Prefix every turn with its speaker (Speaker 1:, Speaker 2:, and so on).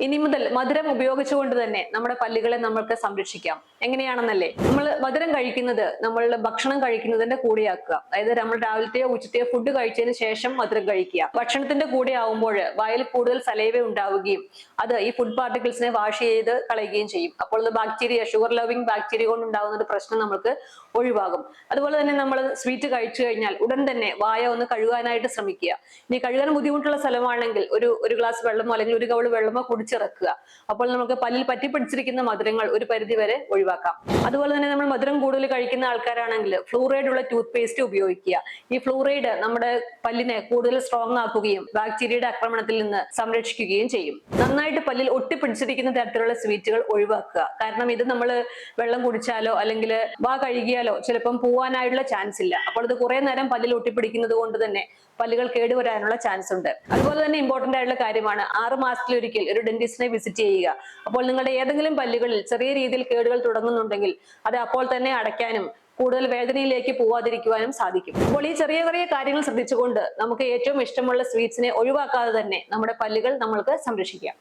Speaker 1: ഇനി മുതൽ മധുരം ഉപയോഗിച്ചുകൊണ്ട് തന്നെ നമ്മുടെ പല്ലുകളെ നമ്മൾക്ക് സംരക്ഷിക്കാം. എങ്ങനെയാണെന്നല്ലേ? നമ്മൾ മധുരം കഴിക്കുന്നത് നമ്മളുടെ ഭക്ഷണം കഴിക്കുന്നതിന്റെ കൂടെയാക്കുക. അതായത് നമ്മൾ രാവിലത്തെയോ ഉച്ചത്തെയോ ഫുഡ് കഴിച്ചതിന് ശേഷം മധുരം കഴിക്കുക. ഭക്ഷണത്തിന്റെ കൂടെ ആവുമ്പോൾ വായിൽ കൂടുതൽ സലൈവ ഉണ്ടാവുകയും അത് ഈ ഫുഡ് പാർട്ടിക്കിൾസിനെ വാഷ് ചെയ്ത് കളയുകയും ചെയ്യും. അപ്പോൾ അത് ബാക്ടീരിയ, ഷുഗർ ലവിംഗ് ബാക്ടീരിയ കൊണ്ട് ഉണ്ടാകുന്ന ഒരു പ്രശ്നം നമുക്ക് ഒഴിവാകും. അതുപോലെ തന്നെ നമ്മൾ സ്വീറ്റ് കഴിച്ചു കഴിഞ്ഞാൽ ഉടൻ തന്നെ വായ ഒന്ന് കഴുകാനായിട്ട് ശ്രമിക്കുക. ഇനി കഴുകാൻ ബുദ്ധിമുട്ടുള്ള സ്ഥലമാണെങ്കിൽ ഒരു ഗ്ലാസ് വെള്ളമോ അല്ലെങ്കിൽ ഒരു കവള് വെള്ളമോ കുടിച്ചിറക്കുക. അപ്പോൾ നമുക്ക് പല്ലിൽ പറ്റിപ്പിടിച്ചിരിക്കുന്ന മധുരങ്ങൾ ഒരു പരിധി വരെ ഒഴിവാക്കാം. അതുപോലെ തന്നെ നമ്മൾ മധുരം കൂടുതൽ കഴിക്കുന്ന ആൾക്കാരാണെങ്കിൽ ഫ്ലൂറൈഡ് ഉള്ള ടൂത്ത് പേസ്റ്റ് ഉപയോഗിക്കുക. ഈ ഫ്ലൂറൈഡ് നമ്മുടെ പല്ലിനെ കൂടുതൽ സ്ട്രോങ് ആക്കുകയും ബാക്ടീരിയയുടെ ആക്രമണത്തിൽ നിന്ന് സംരക്ഷിക്കുകയും ചെയ്യും. നന്നായിട്ട് പല്ലിൽ ഒട്ടിപ്പിടിച്ചിരിക്കുന്ന തരത്തിലുള്ള സ്വീറ്റുകൾ ഒഴിവാക്കുക. കാരണം ഇത് നമ്മൾ വെള്ളം കുടിച്ചാലോ അല്ലെങ്കിൽ വാ കഴുകിയാലോ ചിലപ്പം പോവാനായിട്ടുള്ള ചാൻസ് ഇല്ല. അപ്പോൾ ഇത് കുറെ നേരം പല്ലിൽ ഒട്ടിപ്പിടിക്കുന്നത് കൊണ്ട് തന്നെ പല്ലുകൾ കേടുവരാനുള്ള ചാൻസ് ഉണ്ട്. അതുപോലെ തന്നെ ഇമ്പോർട്ടന്റ് ആയിട്ടുള്ള കാര്യമാണ് 6 മാസത്തിലൊരിക്കൽ ഒരു ഡെന്റിസ്റ്റിനെ വിസിറ്റ് ചെയ്യുക. അപ്പോൾ നിങ്ങളുടെ ഏതെങ്കിലും പല്ലുകളിൽ ചെറിയ രീതിയിൽ കേടുകൾ തുടങ്ങുന്നുണ്ടെങ്കിൽ അത് അപ്പോൾ തന്നെ അടയ്ക്കാനും കൂടുതൽ വേദനയിലേക്ക് പോവാതിരിക്കുവാനും സാധിക്കും. അപ്പോൾ ഈ ചെറിയ ചെറിയ കാര്യങ്ങൾ ശ്രദ്ധിച്ചുകൊണ്ട് നമുക്ക് ഏറ്റവും ഇഷ്ടമുള്ള സ്വീറ്റ്സിനെ ഒഴിവാക്കാതെ തന്നെ നമ്മുടെ പല്ലുകൾ നമ്മൾക്ക് സംരക്ഷിക്കാം.